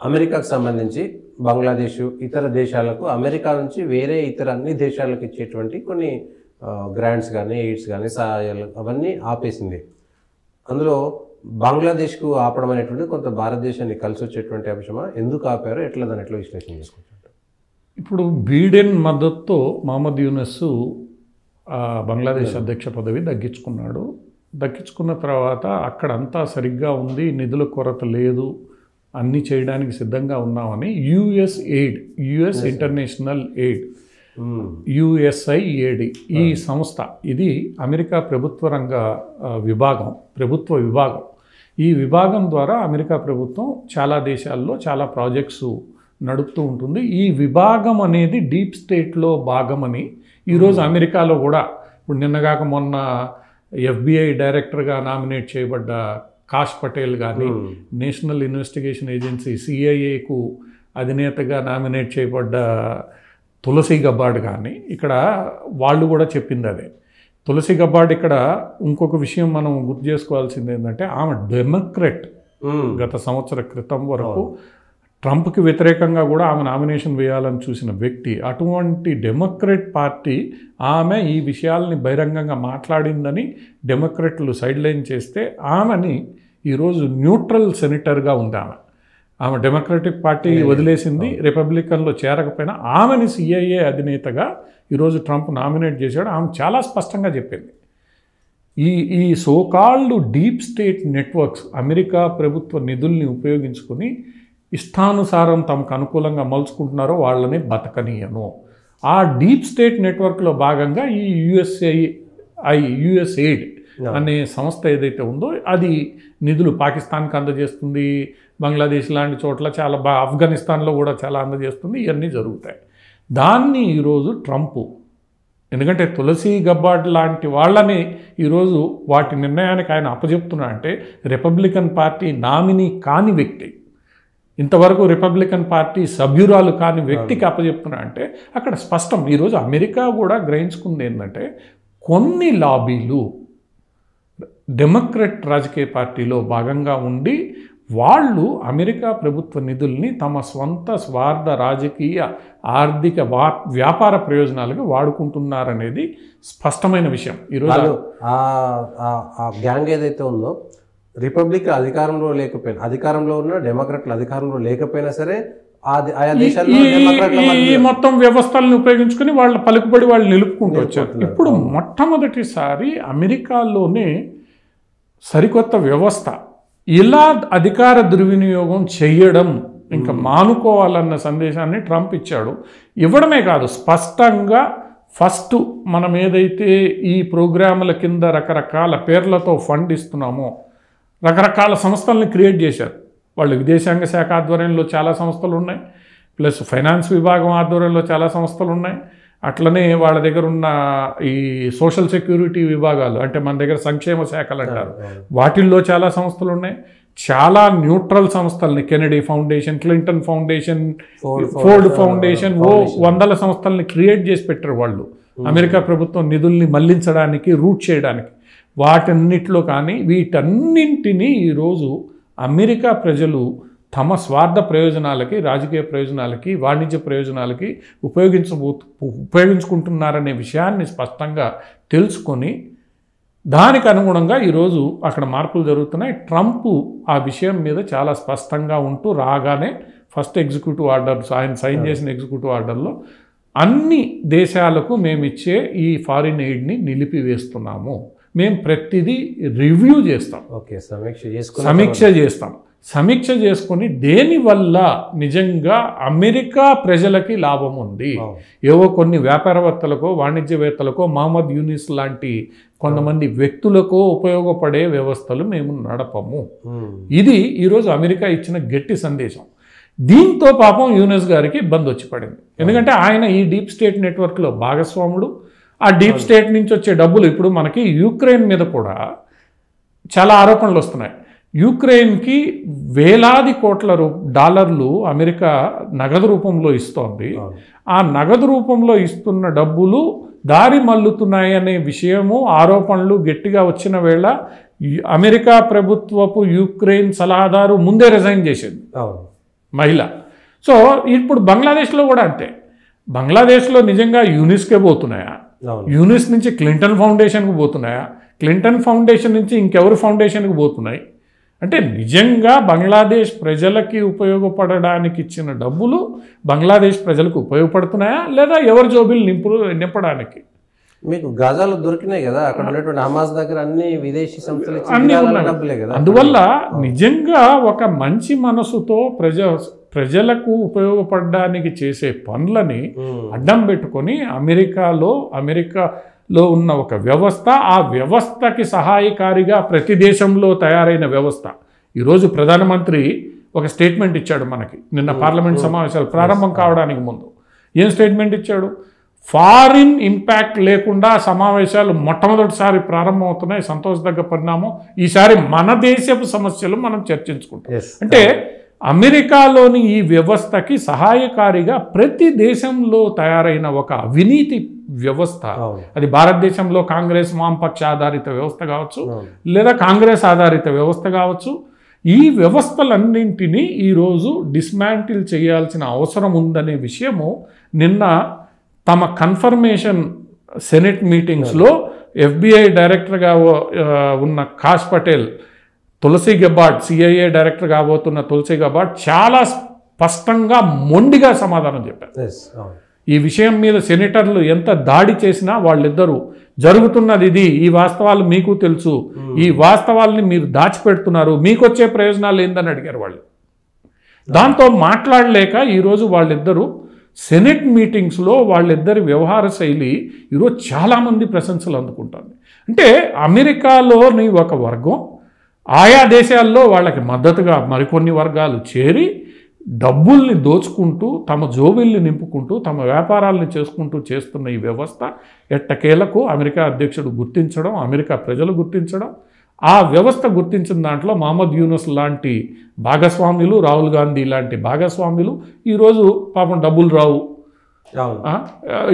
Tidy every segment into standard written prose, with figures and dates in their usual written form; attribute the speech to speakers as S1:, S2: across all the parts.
S1: అమెరికాకు సంబంధించి బంగ్లాదేశ్ ఇతర దేశాలకు అమెరికా నుంచి వేరే ఇతర అన్ని దేశాలకు ఇచ్చేటువంటి కొన్ని గ్రాంట్స్ కానీ ఎయిడ్స్ కానీ సహాయాలు అవన్నీ ఆపేసింది. అందులో బంగ్లాదేశ్కు ఆపడం అనేటువంటిది కొంత భారతదేశాన్ని కలిసి వచ్చేటువంటి అంశమా? ఎందుకు ఆపారో ఎట్లా దాని ఎట్లా విశ్లేషణ చేసుకుంటారు?
S2: ఇప్పుడు బీడెన్ మద్దతుతో మహమ్మద్ యూనస్ బంగ్లాదేశ్ అధ్యక్ష పదవి దక్కించుకున్నాడు. దక్కించుకున్న తర్వాత అక్కడంతా సరిగ్గా ఉంది, నిధుల కొరత లేదు, అన్నీ చేయడానికి సిద్ధంగా ఉన్నామని యుఎస్ ఇంటర్నేషనల్ ఎయిడ్ USAID ఈ సంస్థ, ఇది అమెరికా ప్రభుత్వ విభాగం. ఈ విభాగం ద్వారా అమెరికా ప్రభుత్వం చాలా దేశాల్లో చాలా ప్రాజెక్ట్స్ నడుపుతూ ఉంటుంది. ఈ విభాగం అనేది డీప్ స్టేట్లో భాగమని ఈరోజు అమెరికాలో కూడా ఇప్పుడు నిన్నగాక మొన్న FBI డైరెక్టర్గా నామినేట్ చేయబడ్డ కాష్ పటేల్ కానీ, నేషనల్ ఇన్వెస్టిగేషన్ ఏజెన్సీ CIAకు అధినేతగా నామినేట్ చేయబడ్డ తులసి గబ్బార్డ్ కానీ, ఇక్కడ వాళ్ళు కూడా చెప్పింది అదే. తులసి గబ్బార్డ్ ఇక్కడ ఇంకొక విషయం మనం గుర్తు చేసుకోవాల్సింది ఏంటంటే, ఆమె డెమోక్రట్. గత సంవత్సర క్రితం వరకు ట్రంప్కి వ్యతిరేకంగా కూడా ఆమె నామినేషన్ వేయాలని చూసిన వ్యక్తి. అటువంటి డెమోక్రట్ పార్టీ ఆమె ఈ విషయాల్ని బహిరంగంగా మాట్లాడిందని డెమోక్రట్లు సైడ్ లైన్ చేస్తే, ఆమెని ఈరోజు న్యూట్రల్ సెనేటర్గా ఉంది. ఆమె డెమోక్రటిక్ పార్టీ వదిలేసింది, రిపబ్లికన్లో చేరకపోయినా ఆమెని CIA అధినేతగా ఈరోజు ట్రంప్ నామినేట్ చేశాడు. ఆమె చాలా స్పష్టంగా చెప్పింది, ఈ so called deep state networks America ప్రభుత్వ నిధుల్ని ఉపయోగించుకొని ఇష్టానుసారం తమకు అనుకూలంగా మలుచుకుంటున్నారో వాళ్ళని బతకనీయను. ఆ డీప్ స్టేట్ నెట్వర్క్లో భాగంగా ఈ USAID అనే సంస్థ ఏదైతే ఉందో అది నిధులు పాకిస్తాన్కి అందజేస్తుంది, బంగ్లాదేశ్ లాంటి చోట్ల చాలా ఆఫ్ఘనిస్తాన్లో కూడా చాలా అందజేస్తుంది. ఇవన్నీ జరుగుతాయి. దాన్ని ఈరోజు ట్రంప్, ఎందుకంటే తులసి గబ్బార్డ్ లాంటి వాళ్ళని ఈరోజు వాటి నిర్ణయానికి ఆయన అప్పచెప్తున్నా అంటే, రిపబ్లికన్ పార్టీ నామినీ కాని వ్యక్తి, ఇంతవరకు రిపబ్లికన్ పార్టీ సభ్యురాలు కాని వ్యక్తికి అప్పచెప్తున్నా అంటే అక్కడ స్పష్టం. ఈరోజు అమెరికా కూడా గ్రహించుకుంది ఏంటంటే, కొన్ని లాబీలు డెమోక్రట్ రాజకీయ పార్టీలో భాగంగా ఉండి వాళ్ళు అమెరికా ప్రభుత్వ నిధుల్ని తమ స్వంత స్వార్థ రాజకీయ ఆర్థిక వ్యాపార ప్రయోజనాలకు వాడుకుంటున్నారనేది స్పష్టమైన విషయం. ఈరోజు
S1: ఆ గ్యాంగ్ ఏదైతే ఉందో రిపబ్లిక్ అధికారంలో ఉన్న డెమోక్రాట్లు అధికారంలో లేకపోయినా సరే
S2: ఈ మొత్తం వ్యవస్థలను ఉపయోగించుకుని వాళ్ళ పలుకుబడి వాళ్ళు నిలుపుకుంటూ వచ్చారు. ఇప్పుడు మొట్టమొదటిసారి అమెరికాలోనే సరికొత్త వ్యవస్థ ఇలా అధికార దుర్వినియోగం చేయడం ఇంకా మానుకోవాలన్న సందేశాన్ని ట్రంప్ ఇచ్చాడు. ఇవ్వడమే కాదు, స్పష్టంగా ఫస్ట్ మనం ఏదైతే ఈ ప్రోగ్రాముల కింద రకరకాల పేర్లతో ఫండ్ ఇస్తున్నామో రకరకాల సంస్థలను క్రియేట్ చేశారు. వాళ్ళు విదేశాంగ శాఖ ఆధ్వర్యంలో చాలా సంస్థలు ఉన్నాయి, ప్లస్ ఫైనాన్స్ విభాగం ఆధ్వర్యంలో చాలా సంస్థలు ఉన్నాయి. అట్లనే వాళ్ళ దగ్గర ఉన్న ఈ సోషల్ సెక్యూరిటీ విభాగాలు, అంటే మన దగ్గర సంక్షేమ శాఖలు అంటారు, వాటిల్లో చాలా సంస్థలు ఉన్నాయి. చాలా న్యూట్రల్ సంస్థల్ని, Kennedy Foundation, Clinton Foundation, Ford Foundation, వందల సంస్థల్ని క్రియేట్ చేసి పెట్టారు వాళ్ళు అమెరికా ప్రభుత్వం నిధుల్ని మళ్లించడానికి, రూట్ చేయడానికి. వాటన్నిటిలో కానీ వీటన్నింటినీ ఈరోజు అమెరికా ప్రజలు తమ స్వార్థ ప్రయోజనాలకి, రాజకీయ ప్రయోజనాలకి, వాణిజ్య ప్రయోజనాలకి ఉపయోగించుకుంటున్నారనే విషయాన్ని స్పష్టంగా తెలుసుకొని దానికి అనుగుణంగా ఈరోజు అక్కడ మార్పులు జరుగుతున్నాయి. ట్రంప్ ఆ విషయం మీద చాలా స్పష్టంగా ఉంటూ రాగానే ఫస్ట్ ఎగ్జిక్యూటివ్ ఆర్డర్స్ ఆయన సైన్ చేసిన ఎగ్జిక్యూటివ్ ఆర్డర్లో అన్ని దేశాలకు మేము ఇచ్చే ఈ ఫారిన్ ఎయిడ్ని నిలిపివేస్తున్నాము, మేము ప్రతిదీ రివ్యూ చేస్తాం, సమీక్ష చేస్తాం. సమీక్ష చేసుకొని దేనివల్ల నిజంగా అమెరికా ప్రజలకి లాభం ఉంది, ఏవో కొన్ని వ్యాపారవేత్తలకో వాణిజ్యవేత్తలకో మహమ్మద్ యూనిస్ లాంటి కొంతమంది వ్యక్తులకో ఉపయోగపడే వ్యవస్థలు మేము నడపము. ఇది ఈరోజు అమెరికా ఇచ్చిన గట్టి సందేశం. దీంతో పాపం యూనిస్ గారికి ఇబ్బంది వచ్చి పడింది. ఎందుకంటే ఆయన ఈ డీప్ స్టేట్ నెట్వర్క్లో భాగస్వాముడు. ఆ డీప్ స్టేట్ నుంచి వచ్చే డబ్బులు ఇప్పుడు మనకి యుక్రెయిన్ మీద కూడా చాలా ఆరోపణలు వస్తున్నాయి. యుక్రెయిన్కి వేలాది కోట్ల డాలర్లు అమెరికా నగదు రూపంలో ఇస్తోంది. ఆ నగదు రూపంలో ఇస్తున్న డబ్బులు దారి మల్లుతున్నాయనే విషయము, ఆరోపణలు గట్టిగా వచ్చిన వేళ అమెరికా ప్రభుత్వపు యుక్రెయిన్ సలహాదారు ముందే రిజైన్ చేసింది. మహిళ. సో ఇప్పుడు బంగ్లాదేశ్లో కూడా అంతే. బంగ్లాదేశ్లో నిజంగా యూనిస్కే పోతున్నాయా, యూనిస్ నుంచి క్లింటన్ ఫౌండేషన్కి పోతున్నాయా, క్లింటన్ ఫౌండేషన్ నుంచి ఇంకెవరు ఫౌండేషన్కి పోతున్నాయి? అంటే నిజంగా బంగ్లాదేశ్ ప్రజలకి ఉపయోగపడడానికి ఇచ్చిన డబ్బులు బంగ్లాదేశ్ ప్రజలకు ఉపయోగపడుతున్నాయా, లేదా ఎవరి జోబులు నింపడానికి?
S1: మీకు గాజాలు దొరికినాయి కదా, అక్కడ ఉన్నటువంటి హమాస్ దగ్గర అన్ని విదేశీ సంస్థలు
S2: అన్నీ ఉన్నాయి కదా. అందువల్ల నిజంగా ఒక మంచి మనసుతో ప్రజలకు ఉపయోగపడడానికి చేసే పనులని అడ్డం పెట్టుకొని అమెరికాలో ఉన్న ఒక వ్యవస్థ, ఆ వ్యవస్థకి సహాయకారిగా ప్రతి దేశంలో తయారైన వ్యవస్థ. ఈరోజు ప్రధానమంత్రి ఒక స్టేట్మెంట్ ఇచ్చాడు మనకి నిన్న పార్లమెంట్ సమావేశాలు ప్రారంభం కావడానికి ముందు. ఏం స్టేట్మెంట్ ఇచ్చాడు? ఫారిన్ ఇంపాక్ట్ లేకుండా సమావేశాలు మొట్టమొదటిసారి ప్రారంభమవుతున్నాయి, సంతోషదగ్గ పరిణామం. ఈసారి మన దేశపు సమస్యలు మనం చర్చించుకుంటాం. అంటే అమెరికాలోని ఈ వ్యవస్థకి సహాయకారిగా ప్రతి దేశంలో తయారైన ఒక అవినీతి వ్యవస్థ, అది భారతదేశంలో కాంగ్రెస్ వామపక్ష ఆధారిత వ్యవస్థ కావచ్చు, లేదా కాంగ్రెస్ ఆధారిత వ్యవస్థ కావచ్చు, ఈ వ్యవస్థలన్నింటినీ ఈరోజు డిస్మాంటిల్ చేయాల్సిన అవసరం ఉందనే విషయము నిన్న తమ కన్ఫర్మేషన్ సెనెట్ మీటింగ్స్లో FBI డైరెక్టర్గా ఉన్న కాష్ పటేల్, తులసి గెబార్డ్ సిఐఏ డైరెక్టర్ కాబోతున్న తులసి గెబార్డ్ చాలా స్పష్టంగా మొండిగా సమాధానం చెప్పారు. ఈ విషయం మీద సెనేటర్లు ఎంత దాడి చేసినా వాళ్ళిద్దరూ జరుగుతున్నది ఇది, ఈ వాస్తవాలు మీకు తెలుసు, ఈ వాస్తవాల్ని మీరు దాచిపెడుతున్నారు, మీకు వచ్చే ప్రయోజనాలు ఏందని అడిగారు వాళ్ళు. దాంతో మాట్లాడలేక ఈరోజు వాళ్ళిద్దరూ సెనెట్ మీటింగ్స్లో వాళ్ళిద్దరి వ్యవహార శైలి ఈరోజు చాలామంది ప్రశంసలు అందుకుంటుంది. అంటే అమెరికాలోని ఒక వర్గం ఆయా దేశాల్లో వాళ్ళకి మద్దతుగా మరికొన్ని వర్గాలు చేరి డబ్బుల్ని దోచుకుంటూ తమ జోబుల్ని నింపుకుంటూ తమ వ్యాపారాలను చేసుకుంటూ చేస్తున్న ఈ వ్యవస్థ ఎట్టకేలకు అమెరికా అధ్యక్షుడు గుర్తించడం, అమెరికా ప్రజలు గుర్తించడం, ఆ వ్యవస్థ గుర్తించిన దాంట్లో మహమ్మద్ యూనస్ లాంటి భాగస్వాములు, రాహుల్ గాంధీ లాంటి భాగస్వాములు ఈరోజు పాపం డబ్బులు రావు,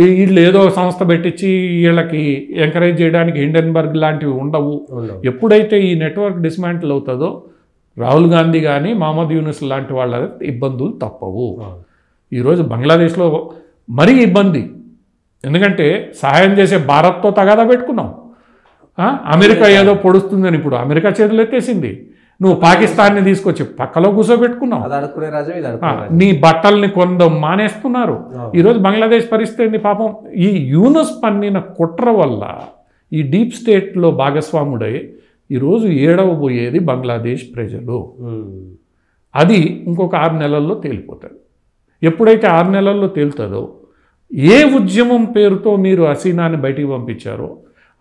S2: వీళ్ళు ఏదో సంస్థ పెట్టించి వీళ్ళకి ఎంకరేజ్ చేయడానికి హిండెన్బర్గ్ లాంటివి ఉండవు. ఎప్పుడైతే ఈ నెట్వర్క్ డిస్మాంటిల్ అవుతుందో రాహుల్ గాంధీ కానీ మహమ్మద్ యూనస్ లాంటి వాళ్ళ ఇబ్బందులు తప్పవు. ఈరోజు బంగ్లాదేశ్లో మరీ ఇబ్బంది, ఎందుకంటే సహాయం చేసే భారత్తో తగాదా పెట్టుకున్నాం. అమెరికా ఏదో పొడుస్తుందని ఇప్పుడు అమెరికా చేతులు ఎత్తేసింది. నువ్వు పాకిస్తాన్ని తీసుకొచ్చి పక్కలో కూర్చోబెట్టుకున్నావు, నీ బట్టల్ని కొందం మానేస్తున్నారు. ఈరోజు బంగ్లాదేశ్ పరిస్థితి ఏంది? పాపం ఈ యూనస్ పన్నిన కుట్ర వల్ల ఈ డీప్ స్టేట్లో భాగస్వాముడై ఈరోజు ఏడవబోయేది బంగ్లాదేశ్ ప్రజలు. అది ఇంకొక 6 నెలల్లో తేలిపోతుంది. ఎప్పుడైతే 6 నెలల్లో తేలుతుందో, ఏ ఉద్యమం పేరుతో మీరు హసీనాని బయటికి పంపించారో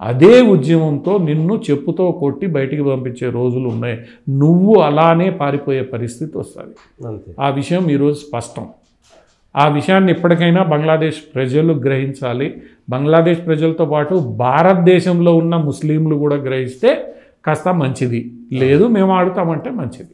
S2: అదే ఉద్యమంతో నిన్ను చెప్పుతో కొట్టి బయటికి పంపించే రోజులు ఉన్నాయి. నువ్వు అలానే పారిపోయే పరిస్థితి వస్తుంది. ఆ విషయం ఈరోజు స్పష్టం. ఆ విషయాన్ని ఎప్పటికైనా బంగ్లాదేశ్ ప్రజలు గ్రహించాలి. బంగ్లాదేశ్ ప్రజలతో పాటు భారతదేశంలో ఉన్న ముస్లింలు కూడా గ్రహిస్తే కాస్త మంచిది. లేదు మేము ఆడుతామంటే మంచిది.